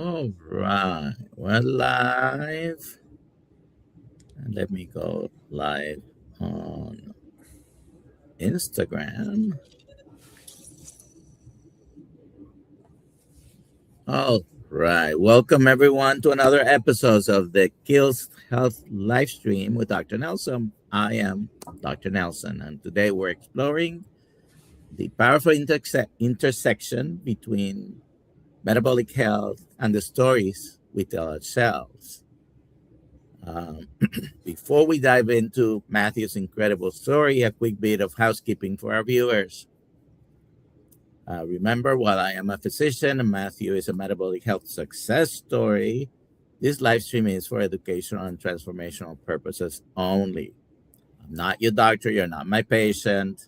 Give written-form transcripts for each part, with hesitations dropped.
All right, we're live. And let me go live on Instagram. All right, welcome everyone to another episode of the KiltzHealth Livestream with Dr. Nelson. I am Dr. Nelson, and today we're exploring the powerful intersection between metabolic health and the stories we tell ourselves. Um, Before we dive into Matthew's incredible story, a quick bit of housekeeping for our viewers. Remember, while I am a physician and Matthew is a metabolic health success story, this live stream is for educational and transformational purposes only. I'm not your doctor, you're not my patient,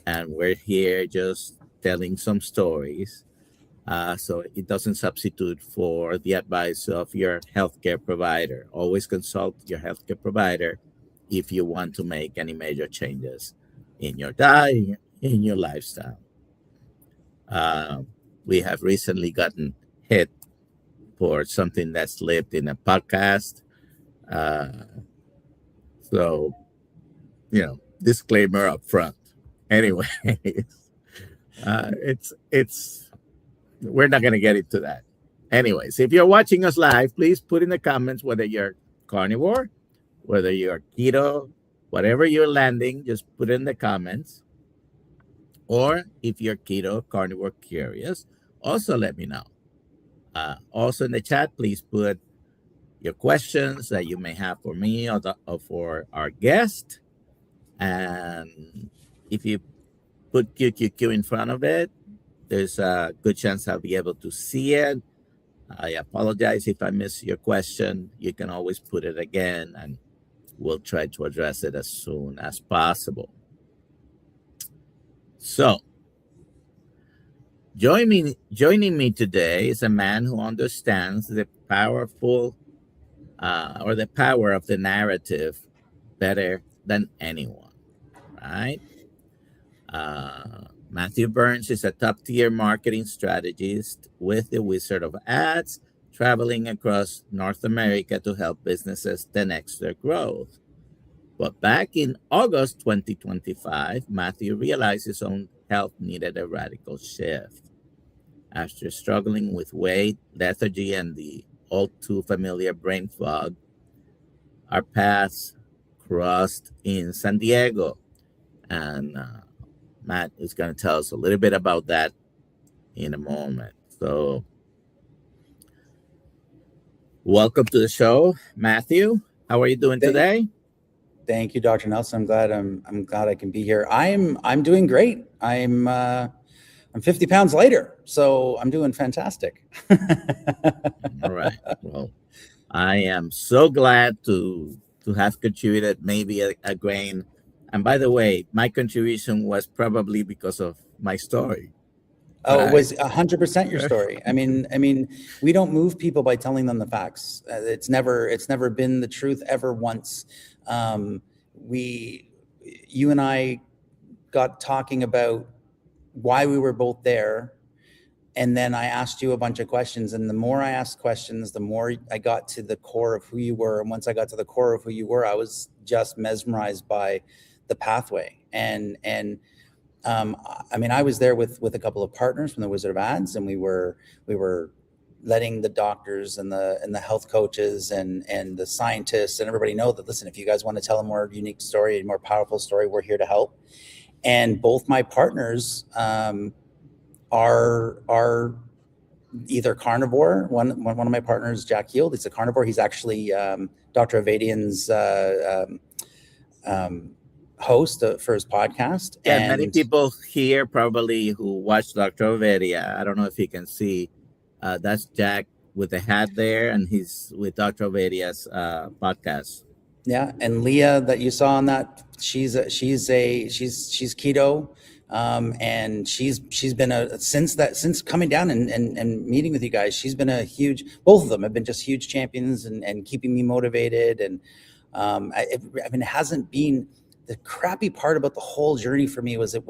and we're here just telling some stories. So it doesn't substitute for the advice of your healthcare provider. Always consult your healthcare provider if you want to make any major changes in your diet, in your lifestyle. We have recently gotten hit for something that's lived in a podcast. So, disclaimer up front. Anyway, it's we're not going to get into that. Anyways, if you're watching us live, please put in the comments whether you're carnivore, whether you're keto, whatever you're landing, just put in the comments. Or if you're keto, carnivore, curious, also let me know. Also in the chat, please put your questions that you may have for me or for our guest. And if you put QQQ in front of it, there's a good chance I'll be able to see it. I apologize if I miss your question. You can always put it again, and we'll try to address it as soon as possible. So, joining me today is a man who understands the power of the narrative better than anyone, right? Matthew Burns is a top-tier marketing strategist with the Wizard of Ads, traveling across North America to help businesses 10x their growth. But back in August 2025, Matthew realized his own health needed a radical shift. After struggling with weight, lethargy, and the all too familiar brain fog, our paths crossed in San Diego. And Matt is going to tell us a little bit about that in a moment. So, welcome to the show, Matthew. How are you doing today? Thank you, Dr. Nelson. I'm glad I can be here. I'm doing great. I'm 50 pounds lighter, so I'm doing fantastic. All right. Well, I am so glad to have contributed maybe a grain. And by the way, my contribution was probably because of my story. Oh, right? It was 100% your story. I mean, we don't move people by telling them the facts. It's never been the truth ever once. You and I got talking about why we were both there. And then I asked you a bunch of questions, and the more I asked questions, the more I got to the core of who you were. And once I got to the core of who you were, I was just mesmerized by the pathway. And I mean, I was there with a couple of partners from the Wizard of Ads, and we were letting the doctors and the health coaches and the scientists and everybody know that, listen, if you guys want to tell a more unique story, a more powerful story, we're here to help. And both my partners are either carnivore. One of my partners, Jack Yield, he's a carnivore. He's actually Dr. Avadian's host for his podcast. Yeah, and many people here probably who watch Dr. Avadia. I don't know if you can see. That's Jack with the hat there, and he's with Dr. Avadia's podcast. Yeah, and Leah that you saw on that, she's keto, and she's been since coming down and meeting with you guys, she's been both of them have been just huge champions and keeping me motivated. And I mean, it hasn't been the crappy part about the whole journey for me was it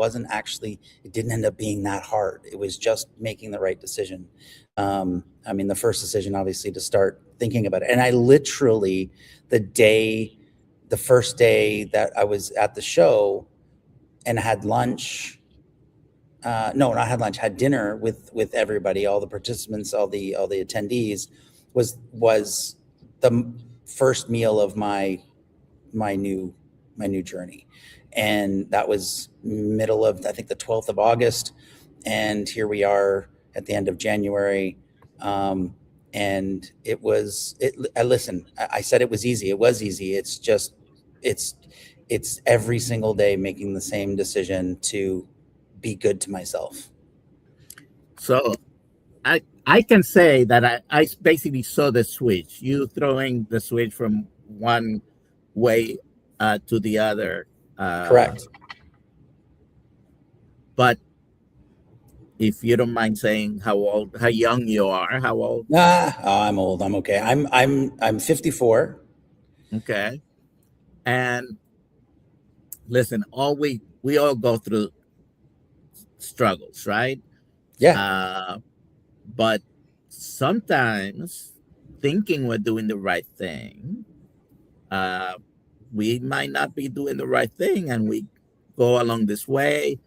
didn't end up being that hard. It was just making the right decision. I mean, the first decision, obviously, to start thinking about it. And I literally, the first day that I was at the show and had lunch, had dinner with everybody, all the participants, all the attendees, was the first meal of my new journey. And that was middle of, I think, the 12th of August. And here we are at the end of January. And I said it was easy. It was easy. It's just, it's every single day making the same decision to be good to myself. So I can say that I basically saw the switch, you throwing the switch from one way to the other. Correct. But if you don't mind saying how young you are, how old? I'm old. I'm okay. I'm 54. Okay. And listen, we all go through struggles, right? Yeah. But sometimes thinking we're doing the right thing, we might not be doing the right thing, and we go along this way.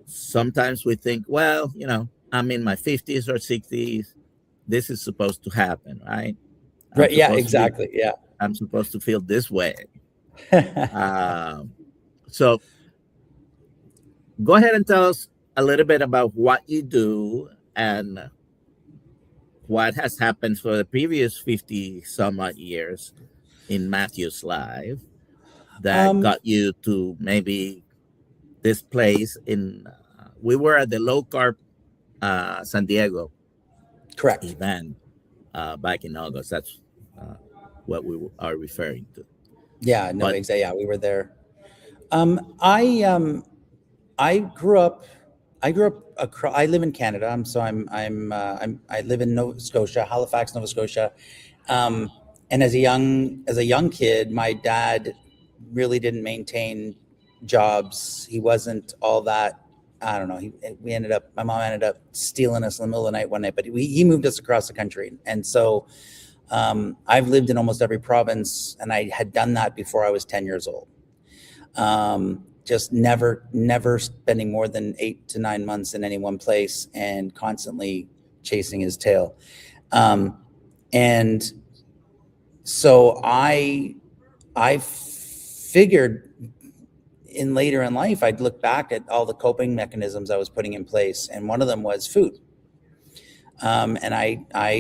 Sometimes we think, well, I'm in my 50s or 60s. This is supposed to happen, right? Right. Yeah, exactly. Yeah. I'm supposed to feel this way. So go ahead and tell us a little bit about what you do and what has happened for the previous 50 some odd years in Matthew's life that got you to maybe this place we were at the low carb San Diego Correct event back in August. That's what we are referring to. Yeah, no, exactly. Yeah, we were there. I grew up I live in Canada. I live in Nova Scotia, Halifax, Nova Scotia. And as a young kid, my dad really didn't maintain jobs. He wasn't all that, I don't know. My mom ended up stealing us in the middle of the night one night, but he moved us across the country. And so I've lived in almost every province, and I had done that before I was 10 years old. Just never spending more than 8 to 9 months in any one place and constantly chasing his tail. And so I figured later in life, I'd look back at all the coping mechanisms I was putting in place. And one of them was food. And I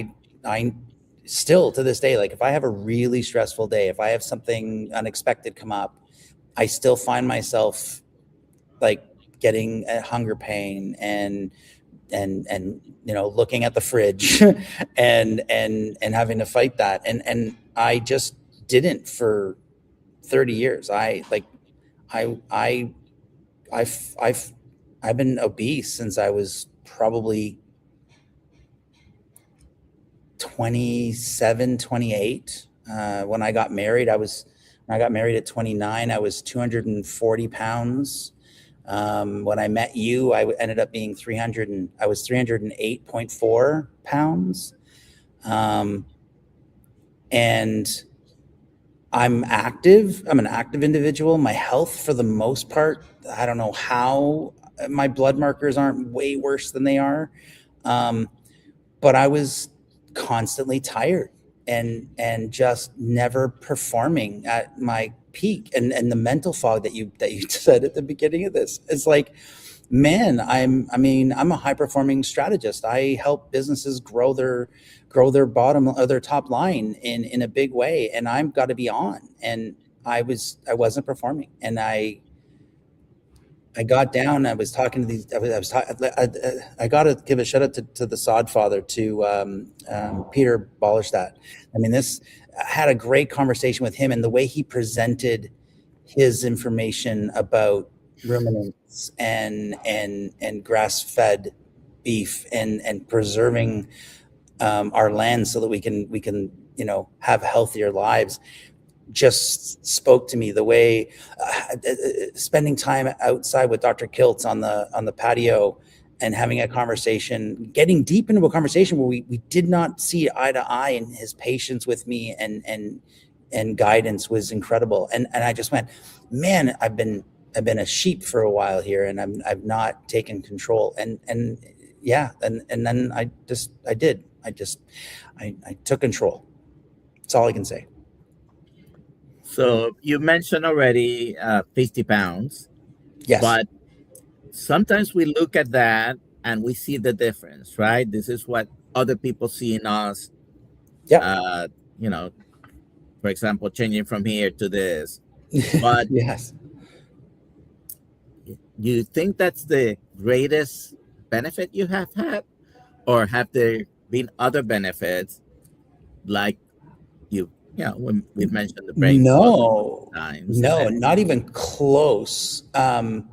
still to this day, like if I have a really stressful day, if I have something unexpected come up, I still find myself like getting a hunger pain and looking at the fridge and having to fight that. And I just didn't for 30 years. I've been obese since I was probably 27, 28. When I got married, when I got married at 29, I was 240 pounds. When I met you, I ended up being 308.4 pounds. And I'm active. I'm an active individual. My health, for the most part, I don't know how my blood markers aren't way worse than they are. But I was constantly tired and just never performing at my peak. And the mental fog that you said at the beginning of this, it's like, man, I'm a high performing strategist. I help businesses grow their top line in a big way, and I've got to be on. And I wasn't performing, and I got down. I was talking to these. I got to give a shout out to the Sod Father, to Peter Ballerstadt. I mean, I had a great conversation with him, and the way he presented his information about ruminants and grass-fed beef and preserving our land so that we can have healthier lives. just spoke to me. The way spending time outside with Dr. Kiltz on the patio and having a conversation, getting deep into a conversation where we did not see eye to eye, and his patience with me and guidance was incredible. And I just went, man, I've been a sheep for a while here, and I've not taken control. And then I took control. That's all I can say. So you mentioned already 50 pounds. Yes. But sometimes we look at that and we see the difference, right? This is what other people see in us. Yeah. You know, for example, changing from here to this. But yes. you think that's the greatest benefit you have had? Or have there been other benefits, like when we've mentioned the brain times? No, not even close. The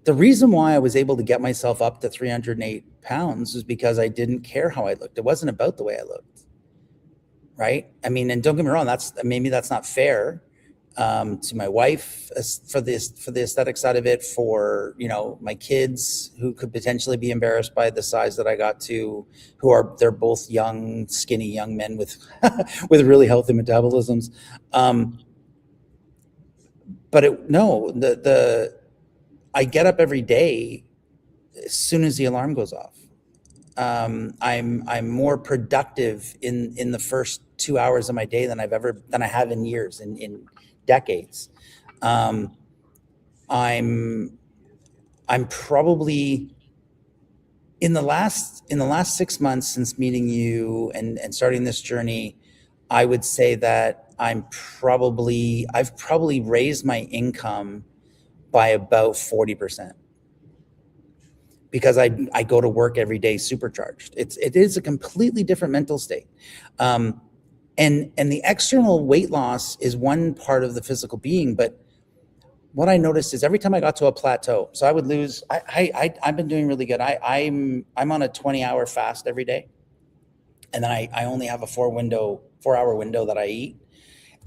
reason why I was able to get myself up to 308 pounds was because I didn't care how I looked. It wasn't about the way I looked, right? I mean, and don't get me wrong, maybe that's not fair to my wife for the aesthetic side of it, for my kids who could potentially be embarrassed by the size that I got to, they're both young, skinny young men with with really healthy metabolisms. I get up every day as soon as the alarm goes off. I'm more productive in the first 2 hours of my day than I have in years, in decades. I'm probably in the last 6 months since meeting you and starting this journey, I would say that I've probably raised my income by about 40%, because I go to work every day supercharged. It is a completely different mental state. And the external weight loss is one part of the physical being, but what I noticed is every time I got to a plateau, so I would lose. I've been doing really good. I'm on a 20-hour fast every day, and then I only have a 4-hour window that I eat,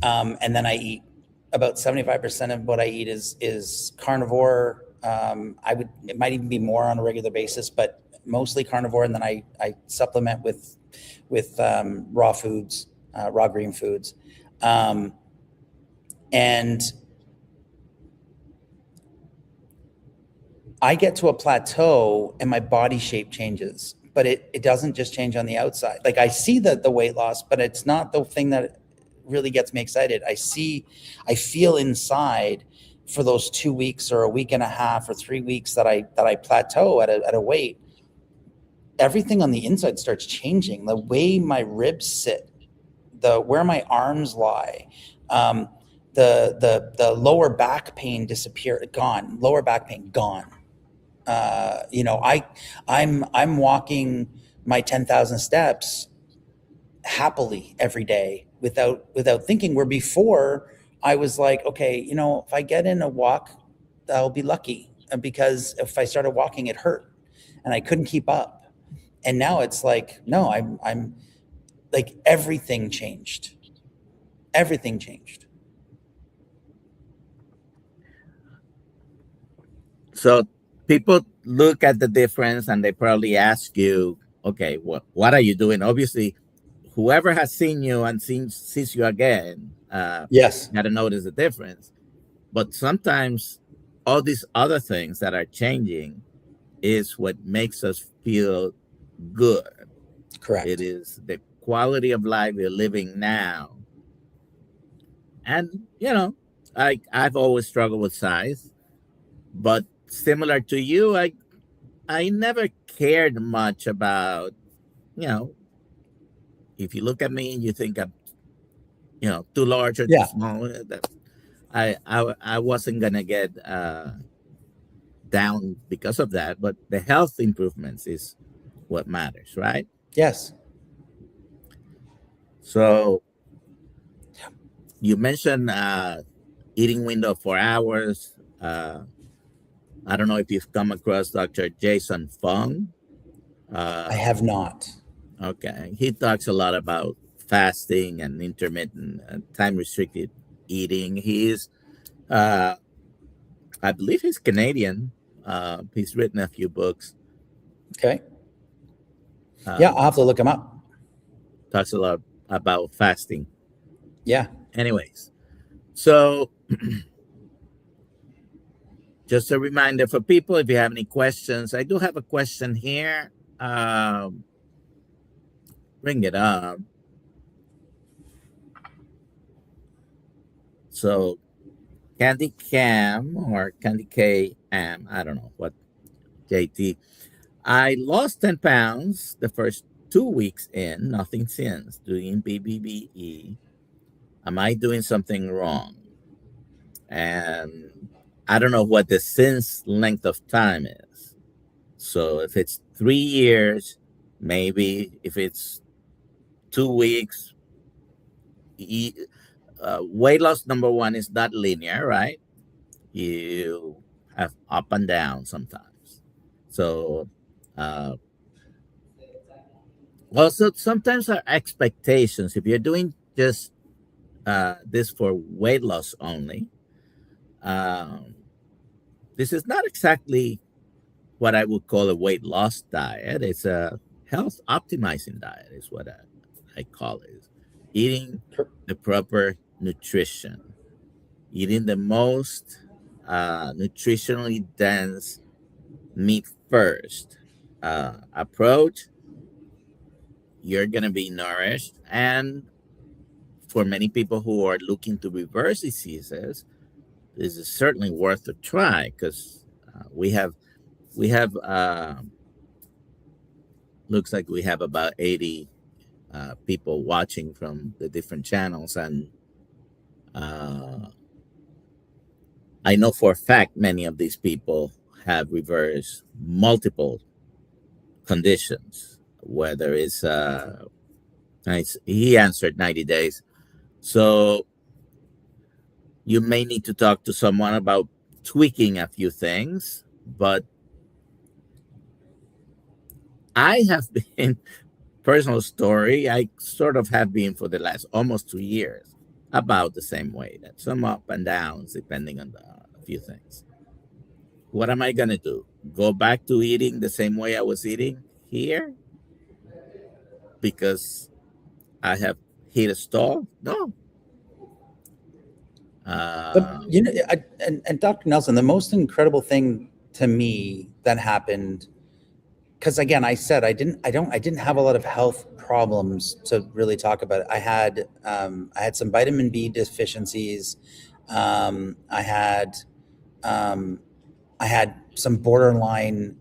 and then I eat about 75% of what I eat is carnivore. It might even be more on a regular basis, but mostly carnivore, and then I supplement with raw foods, raw green foods, and I get to a plateau and my body shape changes, but it doesn't just change on the outside. Like, I see the weight loss, but it's not the thing that really gets me excited. I feel inside for those 2 weeks or a week and a half or 3 weeks that I plateau at a weight, everything on the inside starts changing. The way my ribs sit, where my arms lie, the lower back pain gone. Lower back pain gone. I'm walking my 10,000 steps happily every day without thinking, where before I was like, okay, if I get in a walk, I'll be lucky, because if I started walking, it hurt and I couldn't keep up. And now it's like, no, I'm like, everything changed. So people look at the difference and they probably ask you, okay, what are you doing? Obviously, whoever has seen you and sees you again, yes, got to notice the difference. But sometimes all these other things that are changing is what makes us feel good. correct. It is the quality of life we're living now. And, I've always struggled with size, but similar to you, I never cared much about, if you look at me and you think I'm, too large or too small, I wasn't gonna get down because of that. But the health improvements is what matters, right? Yes. So you mentioned eating window of 4 hours. I don't know if you've come across Dr. Jason Fung. I have not. Okay, he talks a lot about fasting and intermittent time restricted eating. He is, I believe, he's Canadian. He's written a few books. Okay. Yeah, I'll have to look him up. Talks a lot about fasting. Yeah. Anyways, so just a reminder for people, if you have any questions, I do have a question here. Bring it up. So Candy Cam or Candy K Am, I don't know what, JT. I lost 10 pounds the first 2 weeks in, nothing since, doing BBBE. Am I doing something wrong? And I don't know what the since length of time is. So if it's 3 years, maybe. If it's 2 weeks, weight loss, number one, is not linear, right? You have up and down sometimes. So also sometimes our expectations, if you're doing just this for weight loss only, this is not exactly what I would call a weight loss diet. It's a health optimizing diet is what I call it. Eating the proper nutrition, eating the most nutritionally dense meat first approach, you're going to be nourished. And for many people who are looking to reverse diseases, this is certainly worth a try, because we have looks like we have about 80 people watching from the different channels, and I know for a fact many of these people have reversed multiple conditions, whether it's he answered 90 days. So you may need to talk to someone about tweaking a few things, but I have been, personal story, I sort of have been for the last almost 2 years about the same weight, and some up and downs depending on a few things. What am I going to do? Go back to eating the same way I was eating here because I have hit a stall? No. But and Dr. Nelson, the most incredible thing to me that happened, because again, I said I didn't have a lot of health problems to really talk about it. I had some vitamin B deficiencies. I had some borderline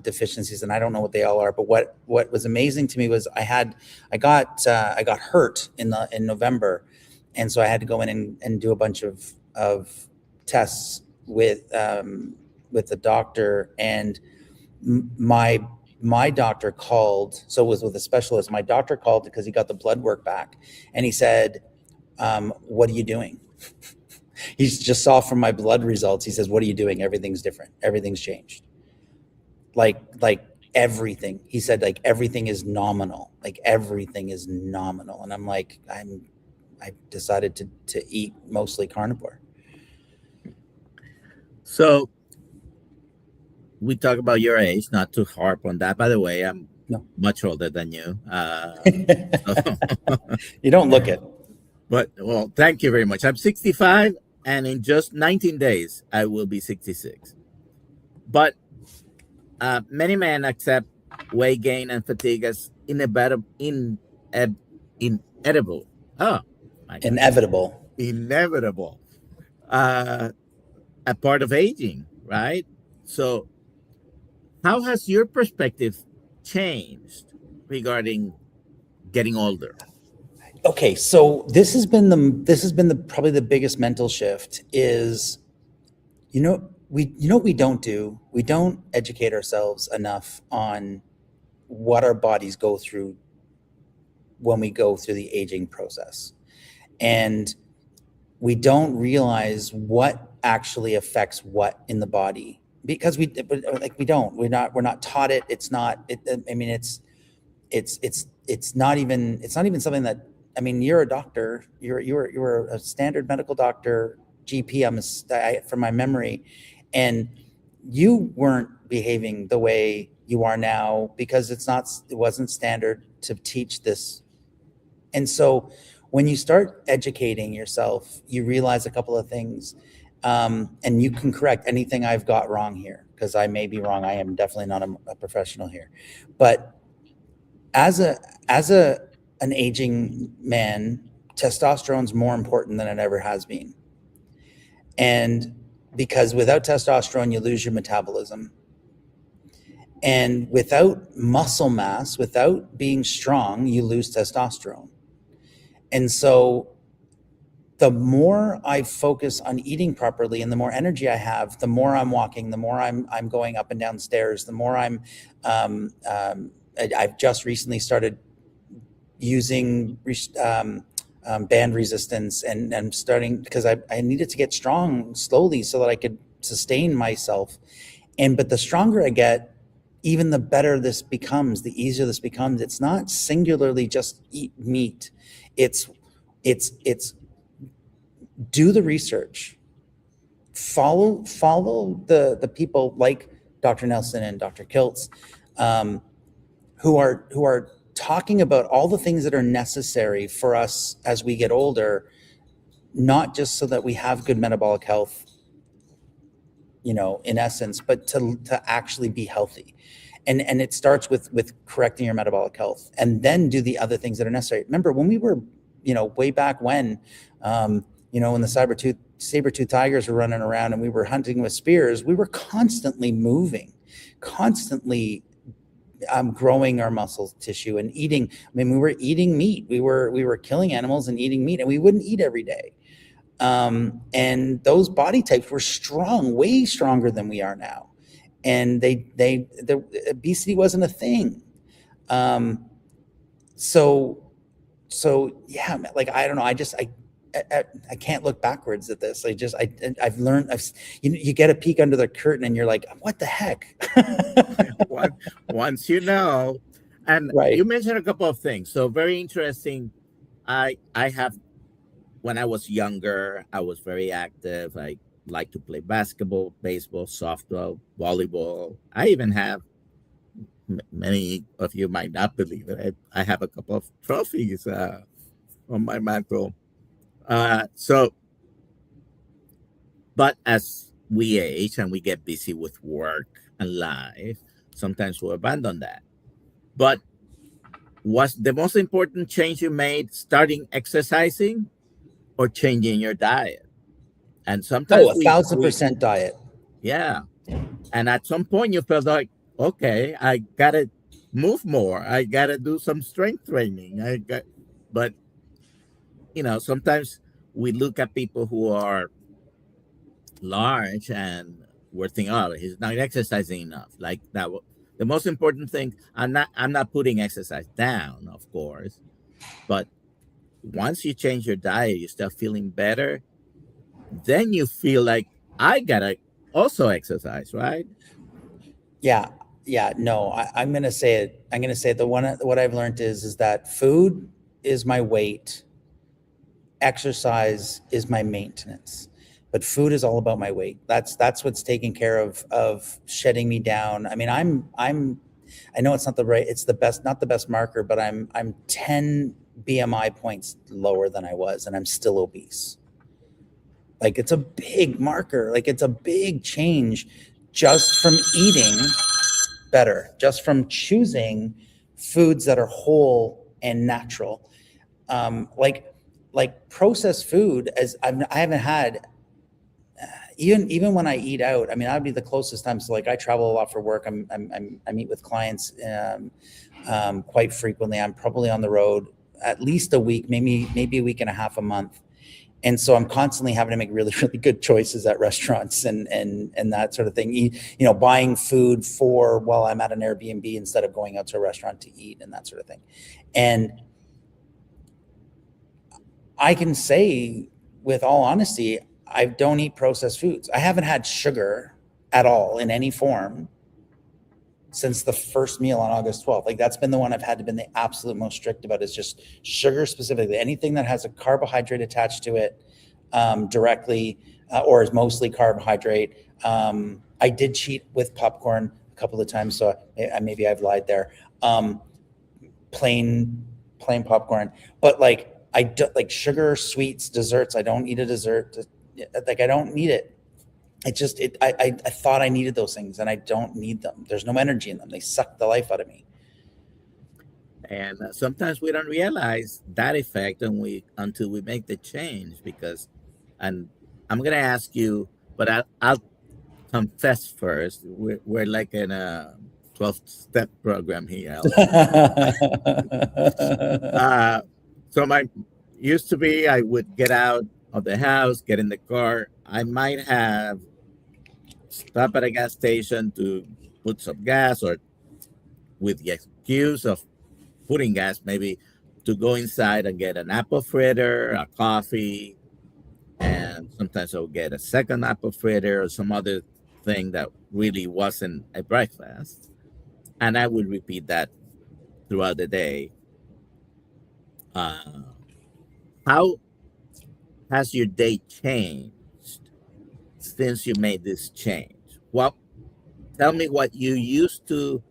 deficiencies, and I don't know what they all are. But what was amazing to me was I got hurt in November, and so I had to go in and do a bunch of tests with the doctor, and my doctor called. So it was with a specialist. My doctor called because he got the blood work back, and he said, "What are you doing?" He just saw from my blood results. He says, "What are you doing? Everything's different. Everything's changed. Like everything." He said, "Like everything is nominal. Like everything is nominal." And I'm like, I decided to eat mostly carnivore. So we talk about your age, not to harp on that. By the way, I'm much older than you. You don't look it. But, well, thank you very much. I'm 65, and in just 19 days, I will be 66. But many men accept weight gain and fatigue as inevitable. Oh, my God. Inevitable. A part of aging, right? So how has your perspective changed regarding getting older? Okay, so this has been probably the biggest mental shift is, what we don't do? We don't educate ourselves enough on what our bodies go through when we go through the aging process. And we don't realize what actually affects what in the body, because we're not taught it. It's not, I mean, it's not even something that I mean, you're a doctor, you're a standard medical doctor, GP, from my memory, and you weren't behaving the way you are now because it wasn't standard to teach this. And so when you start educating yourself, you realize a couple of things, and you can correct anything I've got wrong here, because I may be wrong. I am definitely not a professional here, but as an aging man, testosterone's more important than it ever has been. And because without testosterone, you lose your metabolism. And without muscle mass, without being strong, you lose testosterone. And so the more I focus on eating properly and the more energy I have, the more I'm walking, the more I'm going up and down stairs, the more I've just recently started using band resistance, and I'm starting because I needed to get strong slowly so that I could sustain myself. But the stronger I get, even the better this becomes, the easier this becomes. It's not singularly just eat meat. It's do the research, follow the people like Dr. Nelson and Dr. Kiltz, who are talking about all the things that are necessary for us as we get older, not just so that we have good metabolic health, in essence, but to actually be healthy. And it starts with correcting your metabolic health, and then do the other things that are necessary. Remember when we were, way back when, when the saber-tooth tigers were running around and we were hunting with spears, we were constantly moving, constantly growing our muscle tissue and eating. I mean, we were eating meat. We were killing animals and eating meat, and we wouldn't eat every day. And those body types were strong, way stronger than we are now. And the obesity wasn't a thing. So yeah, like, I don't know. I can't look backwards at this. I've learned, you get a peek under the curtain and you're like, what the heck? Once you know, and right. You mentioned a couple of things. So very interesting. I have, when I was younger, I was very active. I like to play basketball, baseball, softball, volleyball. I even have, many of you might not believe it, I have a couple of trophies on my mantle. But as we age and we get busy with work and life, sometimes we abandon that. But was the most important change you made starting exercising or changing your diet? And sometimes 1,000% diet. Yeah. And at some point you felt like, okay, I gotta move more. I gotta do some strength training. But sometimes we look at people who are large and we're thinking, oh, he's not exercising enough. Like that. The most important thing, I'm not putting exercise down, of course, but once you change your diet, you start feeling better. Then you feel like I gotta also exercise, right? Yeah. No, I'm gonna say it. I'm gonna say what I've learned is that food is my weight, exercise is my maintenance, but food is all about my weight. That's what's taking care of shedding me down. I mean, I know it's not the best marker, but I'm 10 BMI points lower than I was, and I'm still obese. Like, it's a big marker. Like, it's a big change just from eating better, just from choosing foods that are whole and natural. Like processed food, as I haven't had, even when I eat out. I mean, I'd be the closest time. So like, I travel a lot for work. I meet with clients quite frequently. I'm probably on the road at least a week, maybe a week and a half, a month. And so I'm constantly having to make really, really good choices at restaurants and that sort of thing. Buying food while I'm at an Airbnb instead of going out to a restaurant to eat, and that sort of thing. And I can say with all honesty, I don't eat processed foods. I haven't had sugar at all in any form since the first meal on August 12th. Like that's been the one I've had to been the absolute most strict about, is just sugar specifically. Anything that has a carbohydrate attached to it directly or is mostly carbohydrate. I did cheat with popcorn a couple of times, so maybe I've lied there. Plain popcorn, but like I don't like sugar, sweets, desserts. I don't eat a dessert. Like I don't need it. I thought I needed those things, and I don't need them. There's no energy in them. They suck the life out of me. And sometimes we don't realize that effect until we make the change. Because, and I'm gonna ask you, but I'll confess first. We're like in a 12-step program here. So my used to be, I would get out of the house, get in the car. I might have stop at a gas station to put some gas, or with the excuse of putting gas, maybe to go inside and get an apple fritter, a coffee, and sometimes I'll get a second apple fritter or some other thing that really wasn't a breakfast. And I would repeat that throughout the day. How has your day changed since you made this change? Well, tell me what you used to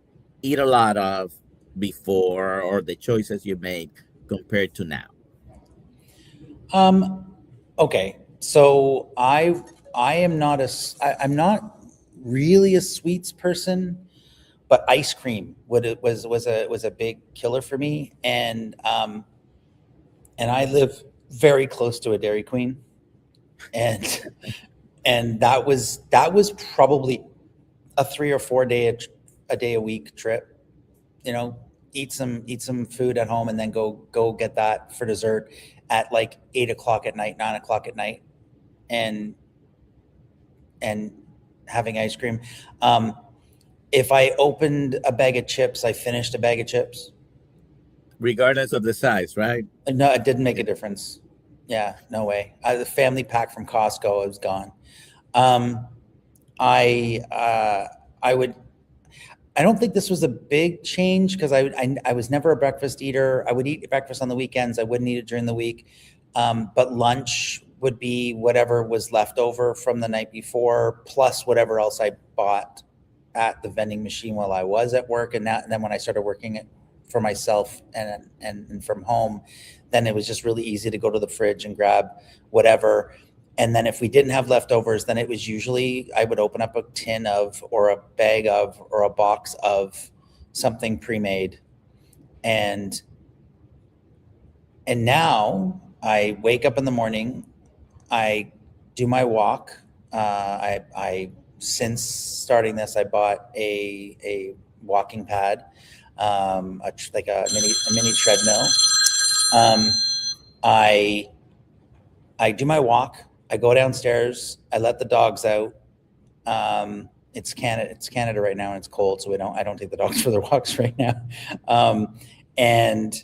eat a lot of before, or the choices you made compared to now. Okay, so I'm not really a sweets person, but ice cream was a big killer for me, and I live very close to a Dairy Queen, and that was probably a 3 or 4 day a week trip. You know, eat some food at home and then go get that for dessert at like 8 o'clock at night, 9 o'clock at night, and having ice cream. If I opened a bag of chips, I finished a bag of chips. Regardless of the size, right? No, it didn't make a difference. Yeah, no way. The family pack from Costco, it was gone. I don't think this was a big change, because I was never a breakfast eater. I would eat breakfast on the weekends. I wouldn't eat it during the week. But lunch would be whatever was left over from the night before, plus whatever else I bought at the vending machine while I was at work. And then when I started working for myself and from home, then it was just really easy to go to the fridge and grab whatever. And then if we didn't have leftovers, then it was usually I would open up a tin of, or a bag of, or a box of something pre-made. And now I wake up in the morning, I do my walk. Since starting this, I bought a walking pad, like a mini treadmill. I do my walk. I go downstairs. I let the dogs out. It's Canada right now, and it's cold, so I don't take the dogs for their walks right now. And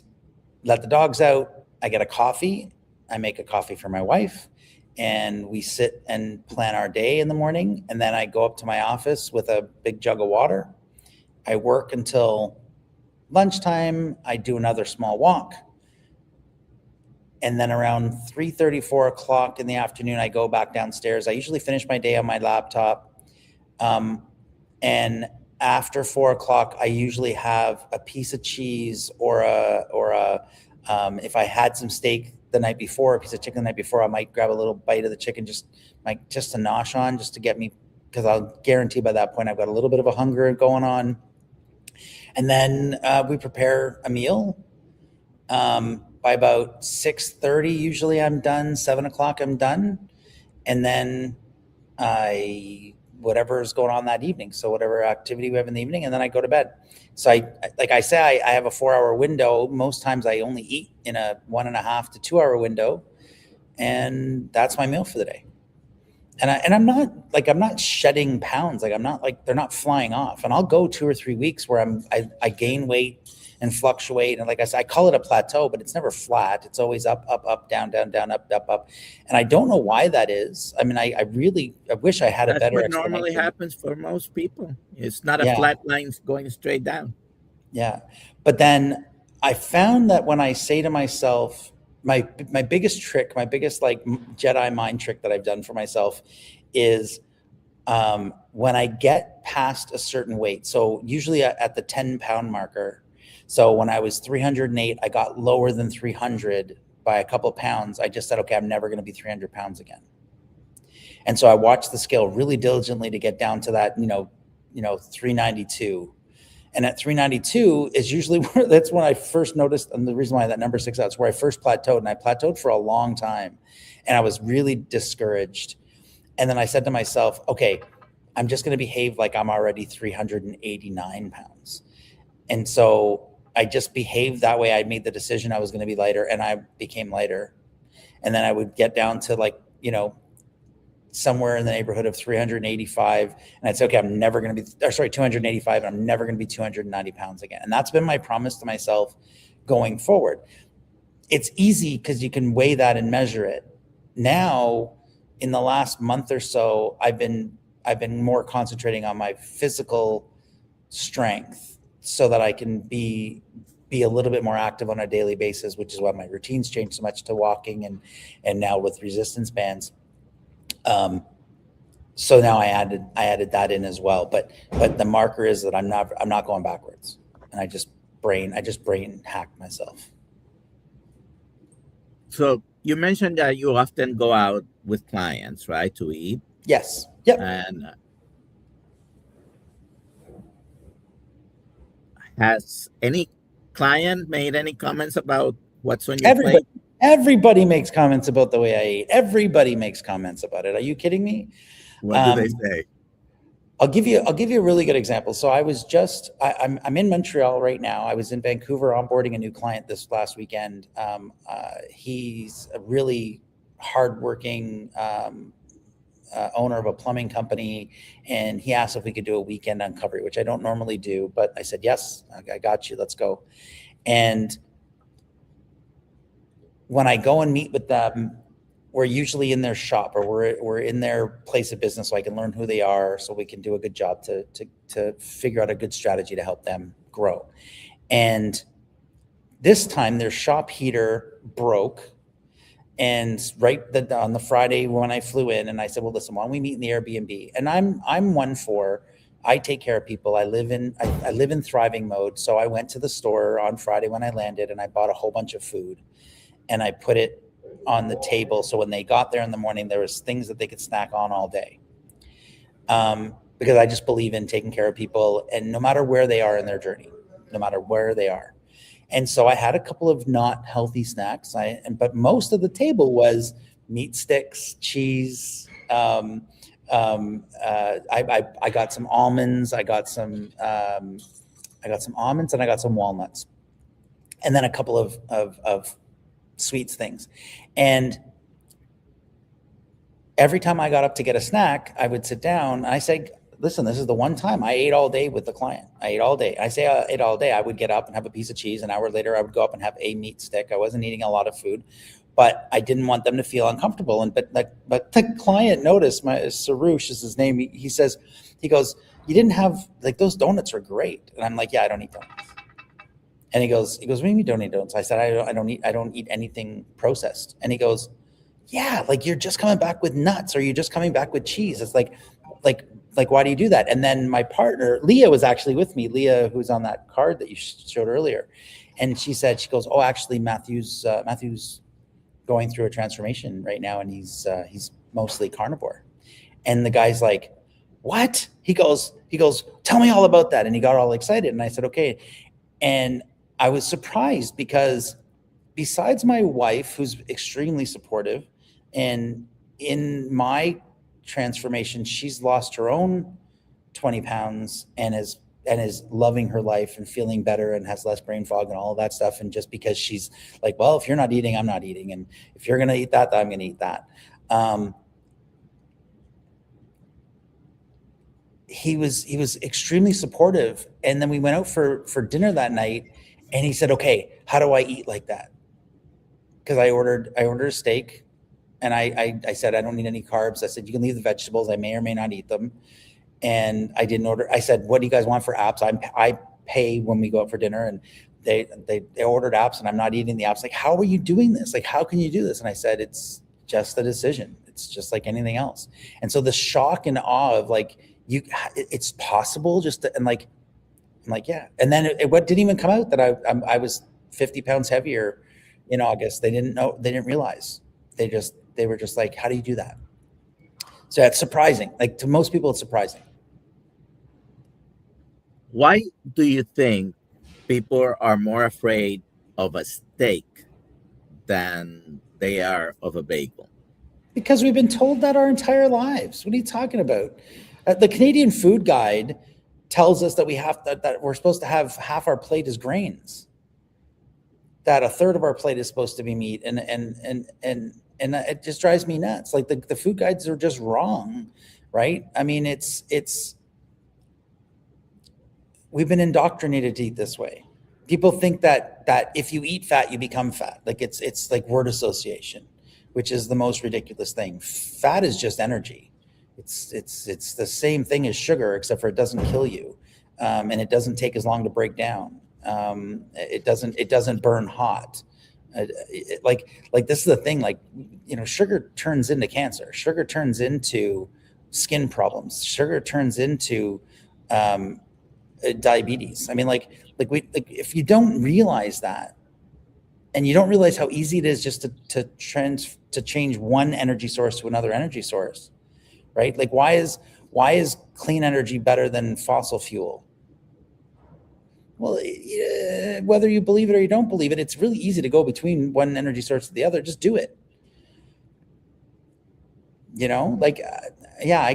let the dogs out. I get a coffee. I make a coffee for my wife, and we sit and plan our day in the morning. And then I go up to my office with a big jug of water. I work until lunchtime. I do another small walk. And then around 3:30, 4 o'clock in the afternoon, I go back downstairs. I usually finish my day on my laptop. And after 4 o'clock, I usually have a piece of cheese or if I had some steak the night before, a piece of chicken the night before, I might grab a little bite of the chicken, just to nosh on, just to get me, because I'll guarantee by that point I've got a little bit of a hunger going on. And then we prepare a meal. By about 6:30, usually I'm done. 7 o'clock, I'm done. And then whatever is going on that evening. So whatever activity we have in the evening, and then I go to bed. So I have a 4-hour window. Most times I only eat in a 1.5 to 2 hour window. And that's my meal for the day. And I'm not shedding pounds. Like, I'm not like, they're not flying off. And I'll go 2 or 3 weeks where I gain weight and fluctuate. And like I said, I call it a plateau, but it's never flat. It's always up, up, up, down, down, down, up, up, up. And I don't know why that is. I mean, I wish I had a That's better what normally explanation. happens for most people. It's not a Yeah. flat line going straight down. Yeah. But then I found that when I say to myself, my biggest trick, my biggest like Jedi mind trick that I've done for myself is when I get past a certain weight. So usually at the 10-pound marker. So when I was 308, I got lower than 300 by a couple of pounds. I just said, okay, I'm never going to be 300 pounds again. And so I watched the scale really diligently to get down to that, 392. And at 392 is usually where, that's when I first noticed, and the reason why that number sticks out is where I first plateaued, and I plateaued for a long time, and I was really discouraged. And then I said to myself, okay, I'm just going to behave like I'm already 389 pounds. And so I just behaved that way. I made the decision I was going to be lighter, and I became lighter. And then I would get down to like, somewhere in the neighborhood of 385. And I'd say, okay, I'm never going to be, 285. And I'm never going to be 290 pounds again. And that's been my promise to myself going forward. It's easy because you can weigh that and measure it. Now, in the last month or so, I've been more concentrating on my physical strength so that I can be a little bit more active on a daily basis, which is why my routines changed so much to walking and now with resistance bands. So now I added that in as well, but the marker is that I'm not going backwards, and I just brain hack myself. So you mentioned that you often go out with clients, right, to eat? Yes. Yep. And has any client made any comments about what's on your plate? Everybody makes comments about the way I eat. Everybody makes comments about it. Are you kidding me? What do they say? I'll give you a really good example. So I was I'm in Montreal right now. I was in Vancouver onboarding a new client this last weekend. He's a really hardworking owner of a plumbing company, and he asked if we could do a weekend uncovery, which I don't normally do, but I said, yes, I got you, let's go. And when I go and meet with them, we're usually in their shop, or we're in their place of business, so I can learn who they are, so we can do a good job to figure out a good strategy to help them grow. And this time their shop heater broke, and on the Friday when I flew in, and I said, well, listen, why don't we meet in the Airbnb? And I'm one for, I take care of people. I live in thriving mode. So I went to the store on Friday when I landed, and I bought a whole bunch of food, and I put it on the table. So when they got there in the morning, there was things that they could snack on all day. Because I just believe in taking care of people, and no matter where they are in their journey, no matter where they are. And so I had a couple of not healthy snacks. But most of the table was meat sticks, cheese. I got some almonds. I got some almonds, and I got some walnuts, and then a couple of sweets things. And every time I got up to get a snack, I would sit down and I say, listen, this is the one time I ate all day with the client. I ate all day. I say I ate all day. I would get up and have a piece of cheese. An hour later, I would go up and have a meat stick. I wasn't eating a lot of food, but I didn't want them to feel uncomfortable. But the client noticed, Sarush is his name. He goes, you didn't have, like, those donuts are great. And I'm like, yeah, I don't eat donuts. And he goes, what do you mean you don't eat donuts? I said, I don't eat anything processed. And he goes, yeah, like, you're just coming back with nuts, or you're just coming back with cheese. It's like, why do you do that? And then my partner, Leah, was actually with me. Leah, who's on that card that you showed earlier. And she goes, oh, actually, Matthew's going through a transformation right now, and he's mostly carnivore. And the guy's like, what? He goes, tell me all about that. And he got all excited. And I said, okay. And I was surprised, because besides my wife, who's extremely supportive, and in my transformation, she's lost her own 20 pounds and is loving her life and feeling better and has less brain fog and all of that stuff. And just because she's like, well, if you're not eating, I'm not eating. And if you're going to eat that, I'm going to eat that. he was extremely supportive. And then we went out for dinner that night, and he said, okay, how do I eat like that? Because I ordered a steak, and I said, I don't need any carbs. I said, you can leave the vegetables. I may or may not eat them. And I didn't order. I said, what do you guys want for apps? I pay when we go out for dinner, and they ordered apps, and I'm not eating the apps. Like, how are you doing this? Like, how can you do this? And I said, it's just a decision. It's just like anything else. And so the shock and awe of like, it's possible just to, and like, I'm like, yeah. And then what didn't even come out that I was 50 pounds heavier in August. They didn't know, they didn't realize. They were just like, how do you do that? So it's surprising. Like, to most people, it's surprising. Why do you think people are more afraid of a steak than they are of a bagel? Because we've been told that our entire lives. What are you talking about? The Canadian Food Guide tells us that that we're supposed to have half our plate is grains, that a third of our plate is supposed to be meat, and it just drives me nuts. Like, the food guides are just wrong, right? I mean, we've been indoctrinated to eat this way. People think that if you eat fat, you become fat. Like, it's like word association, which is the most ridiculous thing. Fat is just energy. It's the same thing as sugar, except for it doesn't kill you, and it doesn't take as long to break down. It doesn't burn hot. Like this is the thing. Like, sugar turns into cancer. Sugar turns into skin problems. Sugar turns into diabetes. I mean, if you don't realize that, and you don't realize how easy it is just to change one energy source to another energy source, right? Like, why is clean energy better than fossil fuel? Well, whether you believe it or you don't believe it, it's really easy to go between one energy source to the other. Just do it. Yeah, I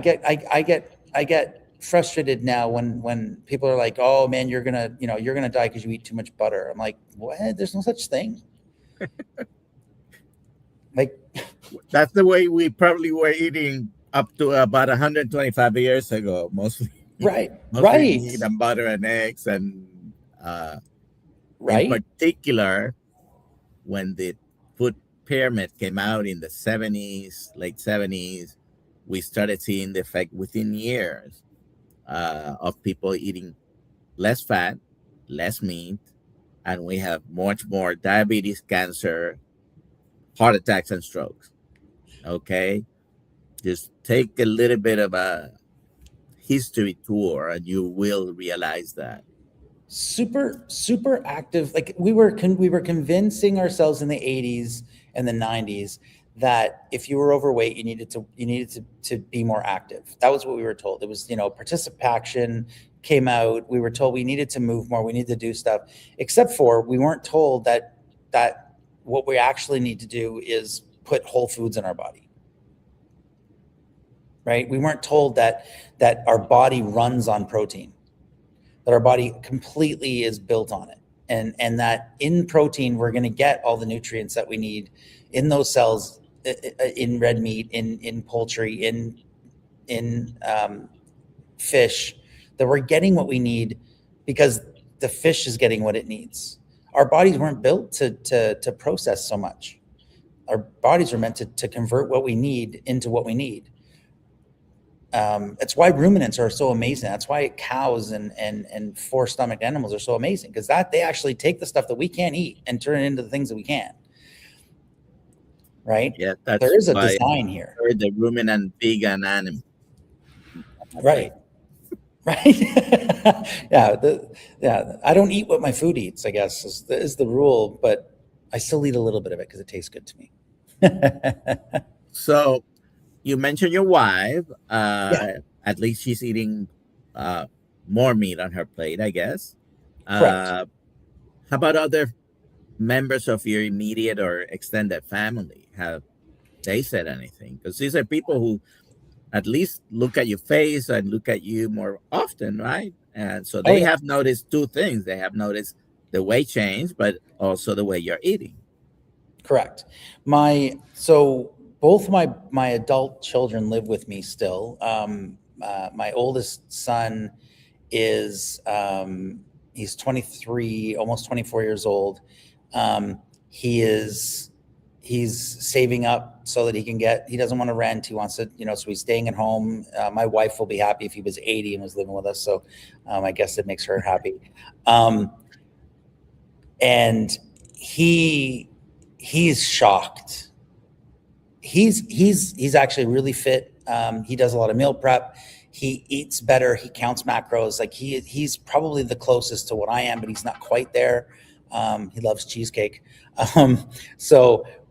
get frustrated now when people are like, oh man, you're gonna die because you eat too much butter. I'm like, what? There's no such thing. Like, that's the way we probably were eating up to about 125 years ago, mostly. Right. Meat and butter and eggs, and in particular, when the food pyramid came out in the 70s, late 70s, we started seeing the effect within years of people eating less fat, less meat, and we have much more diabetes, cancer, heart attacks, and strokes. Okay? Just take a little bit of a history tour and you will realize that. Super active. Like, we were convincing ourselves in the 80s and the 90s that if you were overweight, you needed to be more active. That was what we were told. It was, participation came out. We were told we needed to move more. We needed to do stuff, except for we weren't told that what we actually need to do is put whole foods in our body. Right? We weren't told that our body runs on protein, that our body completely is built on it. And that in protein, we're going to get all the nutrients that we need in those cells, in red meat, in poultry, in fish, that we're getting what we need because the fish is getting what it needs. Our bodies weren't built to process so much. Our bodies are meant to convert what we need into what we need. It's why ruminants are so amazing. That's why cows and four-stomached animals are so amazing, because they actually take the stuff that we can't eat and turn it into the things that we can. Right? Yeah, there is a design here. The ruminant vegan animal. Right. Yeah. I don't eat what my food eats, I guess, is the rule, but I still eat a little bit of it because it tastes good to me. So you mentioned your wife. At least she's eating more meat on her plate, I guess. Correct. How about other members of your immediate or extended family? Have they said anything? Because these are people who at least look at your face and look at you more often, right? And so they have noticed two things. They have noticed the weight change, but also the way you're eating. Correct. So both my adult children live with me still. my oldest son is he's 23, almost 24 years old. He's saving up so that he doesn't want to rent. He wants to, so he's staying at home. My wife will be happy if he was 80 and was living with us. So I guess it makes her happy. And he's shocked. He's actually really fit. He does a lot of meal prep. He eats better. He counts macros. Like he's probably the closest to what I am, but he's not quite there. He loves cheesecake.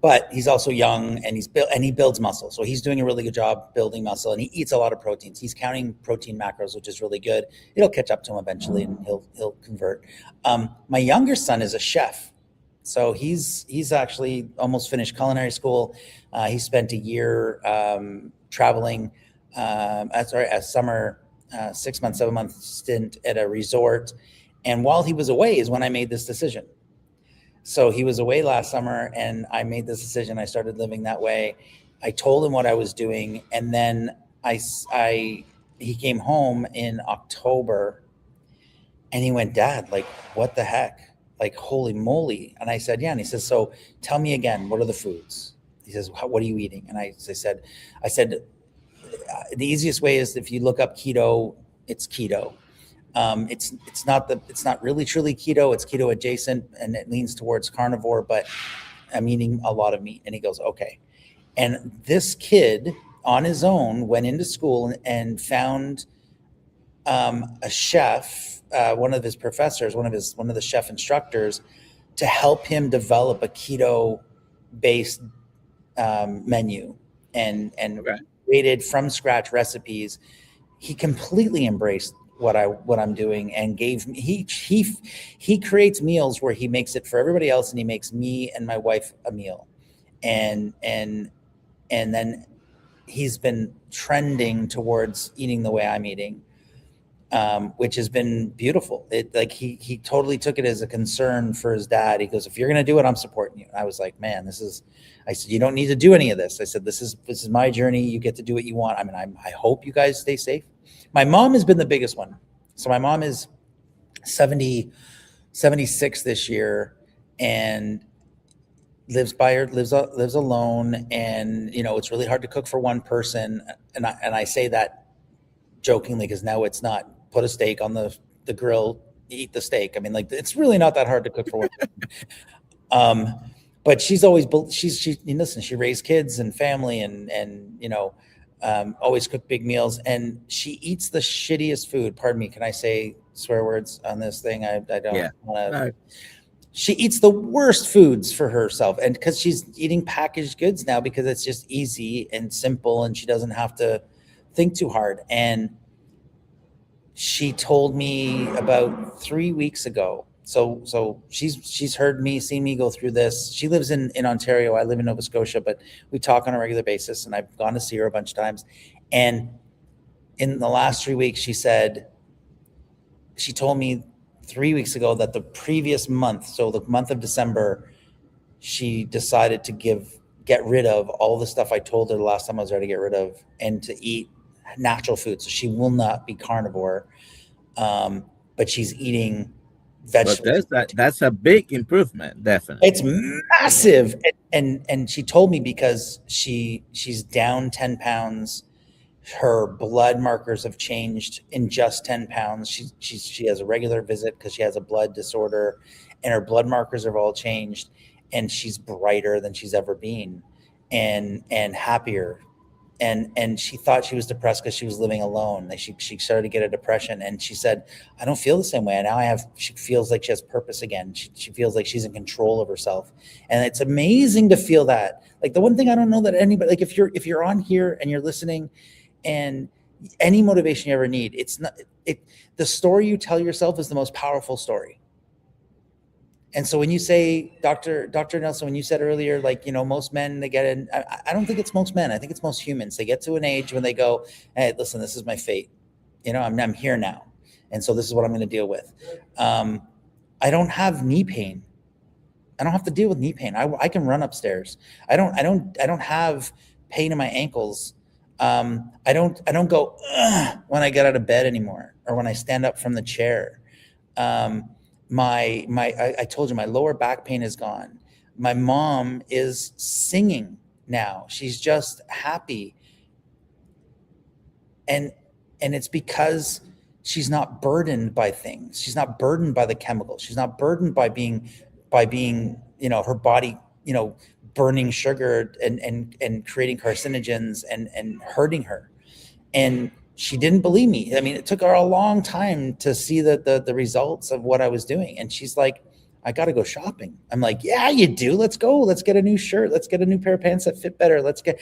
But he's also young, and he builds muscle. So he's doing a really good job building muscle, and he eats a lot of proteins. He's counting protein macros, which is really good. It'll catch up to him eventually, and he'll convert. My younger son is a chef. So he's actually almost finished culinary school. He spent a year traveling, a summer, 6 months, 7 month stint at a resort. And while he was away is when I made this decision. So he was away last summer, and I made this decision. I started living that way. I told him what I was doing, and then he came home in October, and he went, "Dad, like, what the heck? Like, holy moly!" And I said, "Yeah." And he says, "So tell me again, what are the foods?" He says, "What are you eating?" And I said, the easiest way is if you look up keto, it's keto. It's not really truly keto. It's keto adjacent, and it leans towards carnivore, but I'm eating a lot of meat. And he goes, "Okay." And this kid on his own went into school and found a chef, one of his professors, one of the chef instructors, to help him develop a keto based menu and created from scratch recipes. He completely embraced what I'm doing, and gave me, he creates meals where he makes it for everybody else, and he makes me and my wife a meal, and then he's been trending towards eating the way I'm eating, which has been beautiful. He totally took it as a concern for his dad. He goes, "If you're going to do it, I'm supporting you." And I was like, "Man, I said, you don't need to do any of this." I said, this is my journey. You get to do what you want. I mean, I hope you guys stay safe. My mom has been the biggest one. So my mom is 76 this year, and lives alone. And, it's really hard to cook for one person. And I say that jokingly, because now it's not put a steak on the grill, eat the steak. I mean, like, it's really not that hard to cook for one person. But she's always, listen, she raised kids and family, and always cook big meals, and she eats the shittiest food. Pardon me, can I say swear words on this thing? I don't want to. She eats the worst foods for herself, and because she's eating packaged goods now, because it's just easy and simple, and she doesn't have to think too hard. And she told me about 3 weeks ago. So she's heard me, seen me go through this. She lives in Ontario. I live in Nova Scotia, but we talk on a regular basis, and I've gone to see her a bunch of times. And in the last 3 weeks, she told me 3 weeks ago that the previous month, so the month of December, she decided to get rid of all the stuff I told her the last time I was there to get rid of, and to eat natural food. So she will not be carnivore, but she's eating vegetables. But that's a big improvement, definitely. It's massive. And she told me, because she's down 10 pounds. Her blood markers have changed in just 10 pounds. She has a regular visit because she has a blood disorder, and her blood markers have all changed, and she's brighter than she's ever been, and happier. And she thought she was depressed because she was living alone. She started to get a depression, and she said, "I don't feel the same way. And now she feels like she has purpose again. She feels like she's in control of herself." And it's amazing to feel that. Like, the one thing I don't know that anybody, like, if you're on here and you're listening, and any motivation you ever need, the story you tell yourself is the most powerful story. And so when you say, Dr. Nelson, when you said earlier, like, most men, they get in, I don't think it's most men. I think it's most humans. They get to an age when they go, "Hey, listen, this is my fate. I'm here now. And so this is what I'm going to deal with." I don't have knee pain. I don't have to deal with knee pain. I can run upstairs. I don't have pain in my ankles. I don't go when I get out of bed anymore, or when I stand up from the chair. I told you my lower back pain is gone. My mom is singing now. She's just happy. And it's because she's not burdened by things. She's not burdened by the chemicals. She's not burdened by being, her body, burning sugar and creating carcinogens and hurting her. And she didn't believe me. I mean, it took her a long time to see the results of what I was doing. And she's like, I got to go shopping. I'm like, yeah, you do. Let's go. Let's get a new shirt. Let's get a new pair of pants that fit better. Let's get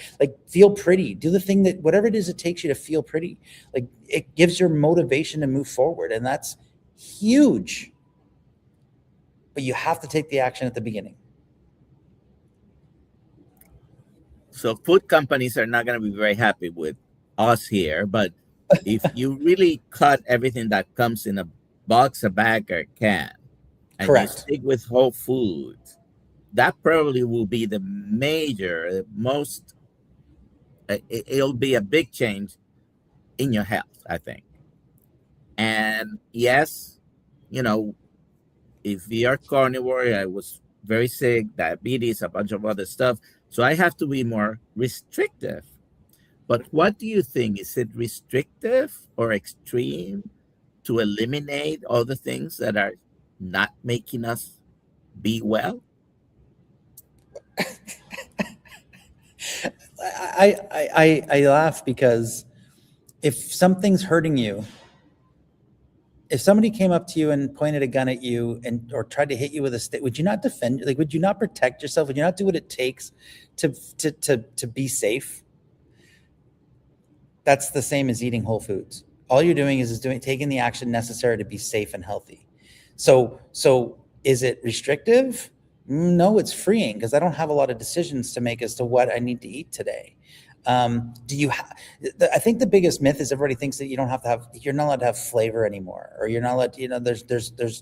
feel pretty. Do the thing that whatever it is it takes you to feel pretty. Like, it gives your motivation to move forward. And that's huge. But you have to take the action at the beginning. So food companies are not going to be very happy with us here, but if you really cut everything that comes in a box, a bag, or a can, and Correct. you stick with whole foods, that probably will be the most, it'll be a big change in your health, I think. And yes, if you're carnivore, I was very sick, diabetes, a bunch of other stuff. So I have to be more restrictive. But what do you think? Is it restrictive or extreme to eliminate all the things that are not making us be well? I laugh because if something's hurting you, if somebody came up to you and pointed a gun at you or tried to hit you with a stick, would you not defend? Like, would you not protect yourself? Would you not do what it takes to be safe? That's the same as eating whole foods. All you're doing is taking the action necessary to be safe and healthy. So is it restrictive? No, it's freeing, because I don't have a lot of decisions to make as to what I need to eat today. I think the biggest myth is everybody thinks that you're not allowed to have flavor anymore, or you're not allowed,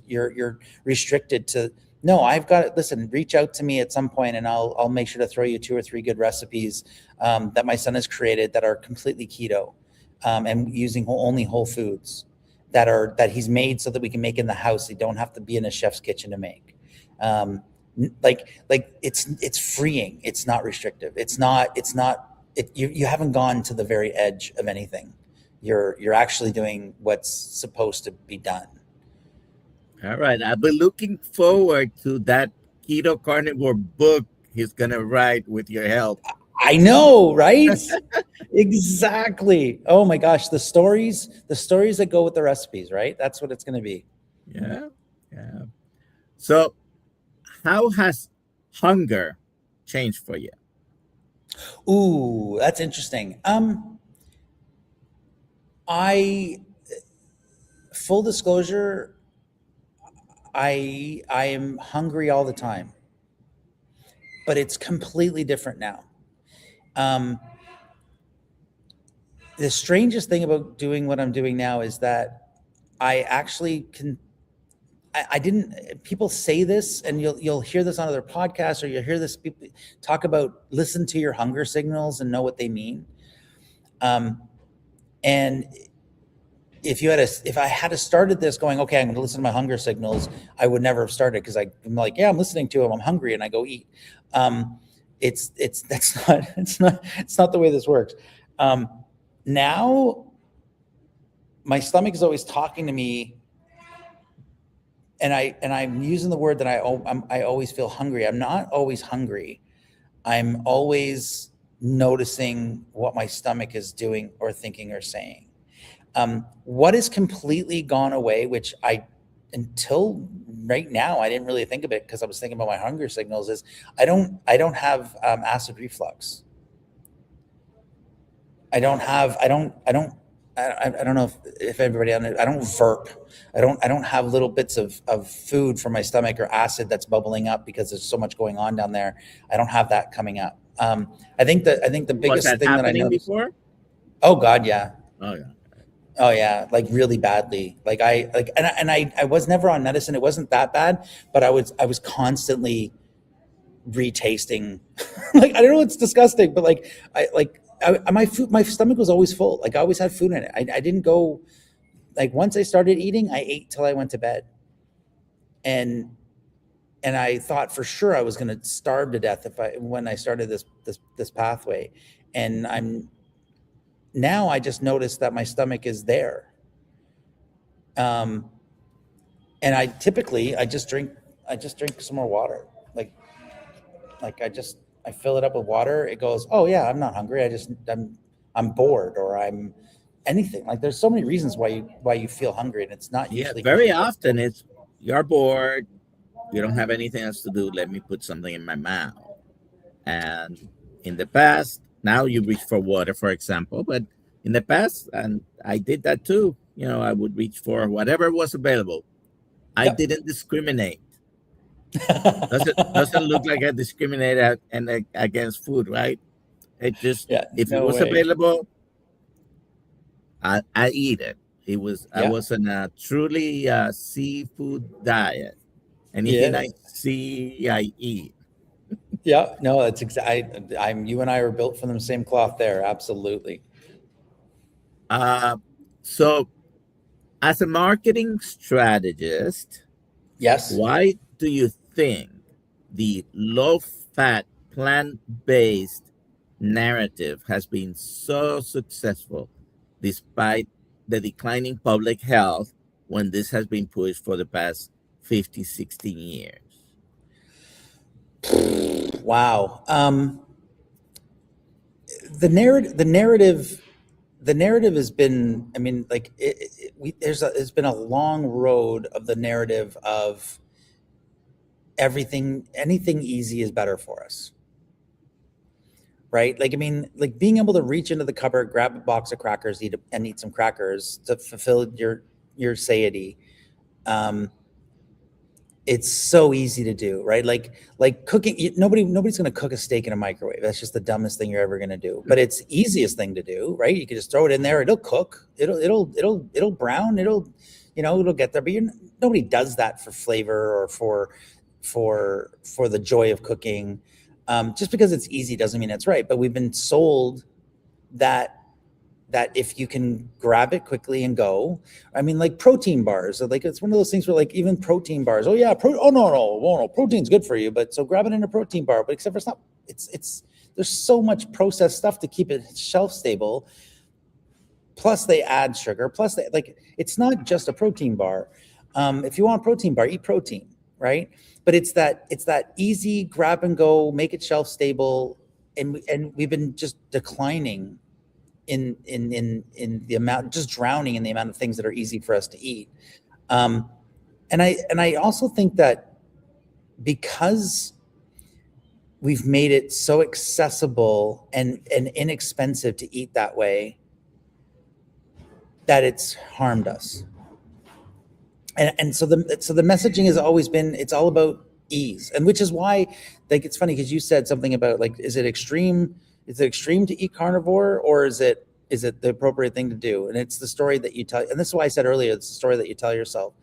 you're restricted to, no, I've got it. Listen, reach out to me at some point and I'll make sure to throw you 2 or 3 good recipes that my son has created that are completely keto and using only whole foods that he's made so that we can make in the house. They don't have to be in a chef's kitchen to make. It's freeing. It's not restrictive. You haven't gone to the very edge of anything. You're actually doing what's supposed to be done. All right. I've been looking forward to that keto carnivore book he's going to write with your help. I know, right? Exactly. Oh my gosh. The stories that go with the recipes, right? That's what it's going to be. Yeah. Yeah. So how has hunger changed for you? Ooh, that's interesting. Full disclosure, I am hungry all the time, but it's completely different now. The strangest thing about doing what I'm doing now is that I actually can. I didn't. People say this, and you'll hear this on other podcasts, or you'll hear this people talk about listen to your hunger signals and know what they mean. And if I had started this going, okay, I'm going to listen to my hunger signals, I would never have started, because I'm like, yeah, I'm listening to them, I'm hungry, and I go eat. It's not the way this works. Now my stomach is always talking to me, and I'm using the word that I always feel hungry. I'm not always hungry. I'm always noticing what my stomach is doing or thinking or saying. What has completely gone away, which until right now, I didn't really think of it because I was thinking about my hunger signals, is I don't have acid reflux. I don't know if everybody on it, I don't burp. I don't have little bits of food from my stomach or acid that's bubbling up because there's so much going on down there. I don't have that coming up. I think the biggest thing that I noticed before. Oh God, yeah. Oh yeah, like really badly. I was never on medicine. It wasn't that bad, but I was constantly retasting. I don't know, it's disgusting, but my stomach was always full. Like I always had food in it. I didn't go, like once I started eating, I ate till I went to bed. And I thought for sure I was going to starve to death when I started this pathway. And now I just noticed that my stomach is there. And I just drink some more water. Like I fill it up with water. It goes, oh yeah, I'm not hungry. I'm bored, or I'm anything. Like there's so many reasons why you feel hungry, and it's not usually very often it's you're bored, you don't have anything else to do, let me put something in my mouth. And in the past, now you reach for water, for example, but in the past, and I did that too, I would reach for whatever was available. I didn't discriminate. Doesn't look like I discriminate against food, right? It just, if it was available, I eat it. I was on a truly seafood diet. Anything I see, I eat. Yeah, no, that's exactly. You and I were built from the same cloth there. Absolutely. So, as a marketing strategist, yes, why do you think the low-fat, plant-based narrative has been so successful despite the declining public health when this has been pushed for the past 50, 16 years? Wow. The narrative has been, I mean, like there's been a long road of the narrative of anything easy is better for us. Right? Like, I mean, like being able to reach into the cupboard, grab a box of crackers, eat some crackers to fulfill your satiety. It's so easy to do, right? Like cooking. Nobody's going to cook a steak in a microwave. That's just the dumbest thing you're ever going to do. But it's the easiest thing to do, right? You can just throw it in there. It'll cook. It'll brown. It'll get there. But nobody does that for flavor or for the joy of cooking. Just because it's easy doesn't mean it's right. But we've been sold that if you can grab it quickly and go, I mean, like protein bars, like it's one of those things where like even protein bars, oh yeah, no, protein's good for you, but so grab it in a protein bar, but except for it's not, there's so much processed stuff to keep it shelf stable. Plus they add sugar, plus it's not just a protein bar. If you want a protein bar, eat protein, right? But it's that easy grab and go, make it shelf stable. And we've been just declining in the amount, just drowning in the amount of things that are easy for us to eat. And I also think that because we've made it so accessible and inexpensive to eat that way, that it's harmed us. And so the messaging has always been, it's all about ease. And which is why, like, it's funny because you said something about like, is it extreme to eat carnivore, or is it the appropriate thing to do? And it's the story that you tell, and this is why I said earlier, it's the story that you tell yourself.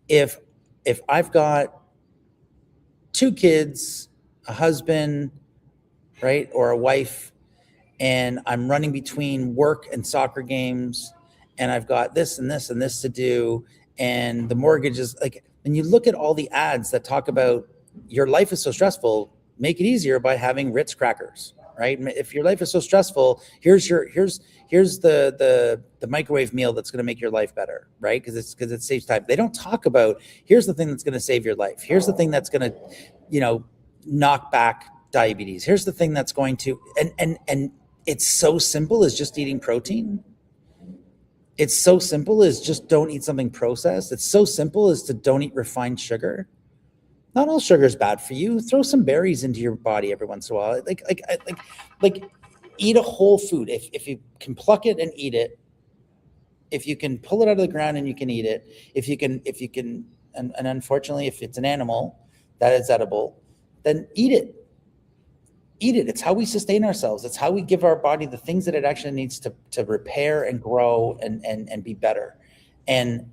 If I've got 2 kids, a husband, right, or a wife, and I'm running between work and soccer games, and I've got this and this and this to do, and the mortgage is like, and you look at all the ads that talk about your life is so stressful, make it easier by having Ritz crackers, right? If your life is so stressful, here's the microwave meal that's going to make your life better, right? Because it saves time. They don't talk about, here's the thing that's going to save your life. Here's the thing that's going to, knock back diabetes. Here's the thing that's going to, and it's so simple as just eating protein. It's so simple as just don't eat something processed. It's so simple as to don't eat refined sugar. Not all sugar is bad for you. Throw some berries into your body every once in a while. Like eat a whole food. If you can pluck it and eat it, if you can pull it out of the ground and you can eat it, if you can, and unfortunately, if it's an animal that is edible, then eat it. Eat it. It's how we sustain ourselves. It's how we give our body the things that it actually needs to repair and grow and be better. And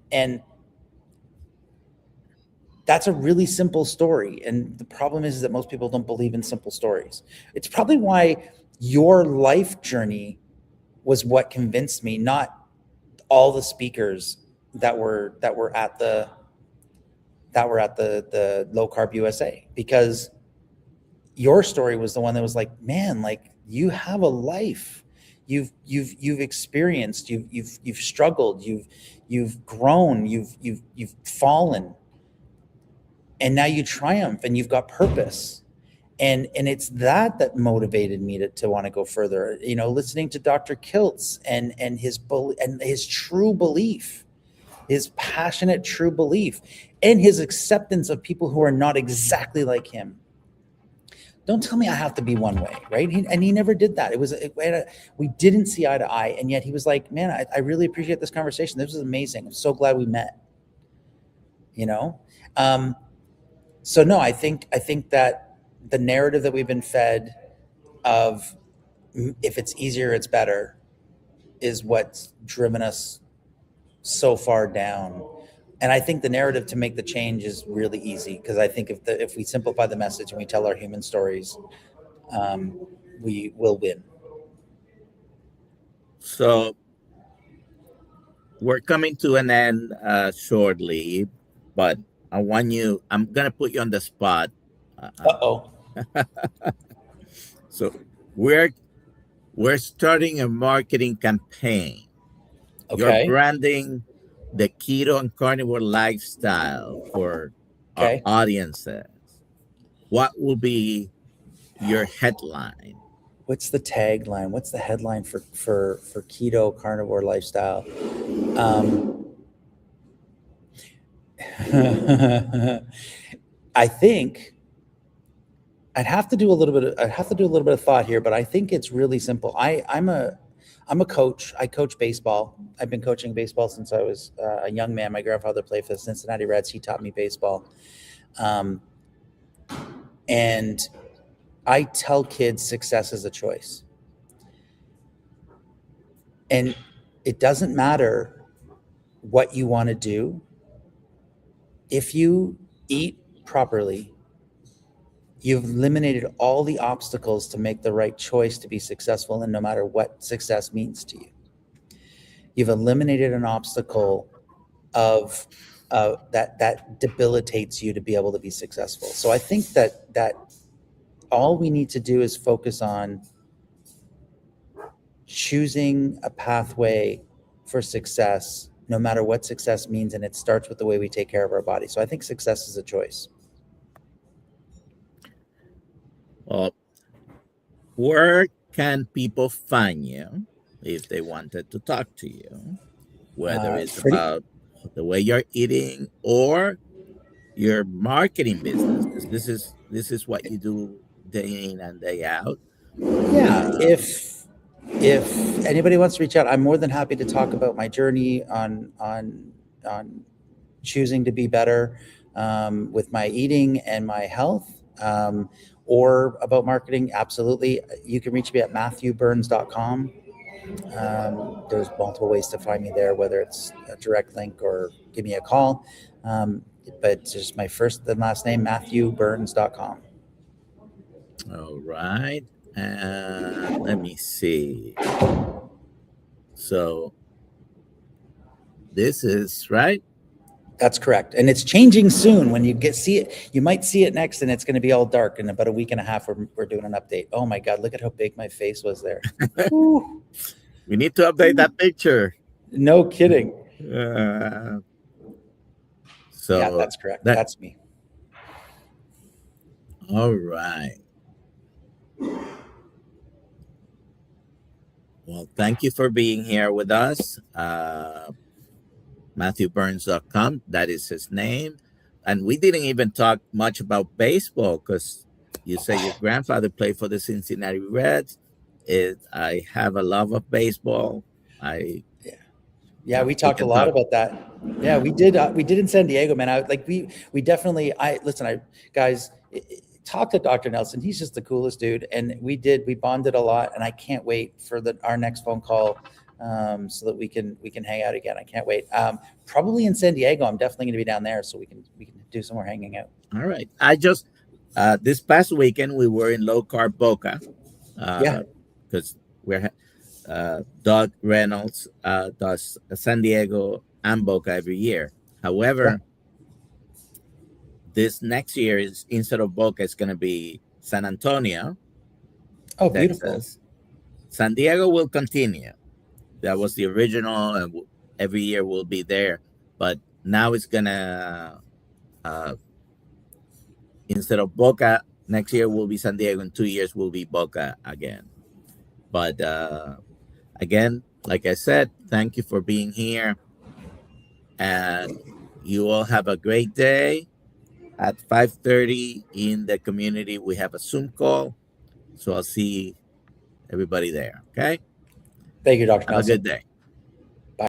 that's a really simple story. And the problem is that most people don't believe in simple stories. It's probably why your life journey was what convinced me, not all the speakers that were at the low carb USA, because your story was the one that was like, man, like you have a life, you've experienced, you've struggled, you've grown, you've fallen, and now you triumph and you've got purpose. And it's that motivated me to want to go further, listening to Dr. Kiltz and his true belief, his passionate true belief, and his acceptance of people who are not exactly like him. Don't tell me I have to be one way, right? He never did that. We didn't see eye to eye, and yet he was like, man, I really appreciate this conversation. This was amazing. I'm so glad we met. So no, I think that the narrative that we've been fed of if it's easier, it's better, is what's driven us so far down. And I think the narrative to make the change is really easy, because I think if we simplify the message and we tell our human stories, we will win. So we're coming to an end shortly, but I'm going to put you on the spot. Uh-oh. So we're starting a marketing campaign. Okay. You're branding the keto and carnivore lifestyle for our audiences. What will be your headline? What's the tagline? What's the headline for keto carnivore lifestyle? I think I'd have to do a little bit of thought here, but I think it's really simple. I'm a coach. I coach baseball. I've been coaching baseball since I was a young man. My grandfather played for the Cincinnati Reds. He taught me baseball. And I tell kids success is a choice. And it doesn't matter what you want to do. If you eat properly, you've eliminated all the obstacles to make the right choice to be successful, and no matter what success means to you. You've eliminated an obstacle of that debilitates you to be able to be successful. So I think that all we need to do is focus on choosing a pathway for success, no matter what success means, and it starts with the way we take care of our body. So I think success is a choice. Well, where can people find you if they wanted to talk to you? Whether it's about the way you're eating or your marketing business, because this is what you do day in and day out. Yeah, if anybody wants to reach out, I'm more than happy to talk about my journey on choosing to be better with my eating and my health. Or about marketing, absolutely. You can reach me at matthewburns.com. There's multiple ways to find me there, whether it's a direct link or give me a call. But just my first and last name, matthewburns.com. All right. Let me see. So this is right. That's correct. And it's changing soon. When you see it, you might see it next, and it's going to be all dark. In about a week and a half, we're doing an update. Oh my God, look at how big my face was there. We need to update that picture. No kidding. So yeah, that's correct. That's me. All right. Well, thank you for being here with us. MatthewBurns.com, that is his name. And we didn't even talk much about baseball, because you say your grandfather played for the Cincinnati Reds. I have a love of baseball. Yeah, we talked a lot about that. Yeah, we did in San Diego, man. We definitely, guys, talk to Dr. Nelson. He's just the coolest dude. And we bonded a lot, and I can't wait for our next phone call so that we can hang out again. I can't wait. Probably in San Diego. I'm definitely going to be down there, so we can do some more hanging out. All right. I just this past weekend we were in low carb Boca. because we're Doug Reynolds does San Diego and Boca every year. However, this next year is instead of Boca, it's going to be San Antonio, Oh, beautiful. Texas. San Diego will continue. That was the original, and every year will be there. But now it's gonna instead of Boca next year will be San Diego. In 2 years will be Boca again. But again, like I said, thank you for being here, and you all have a great day. At 5:30 in the community, we have a Zoom call, so I'll see everybody there. Okay, Thank you, Dr. have a good Nelson. day.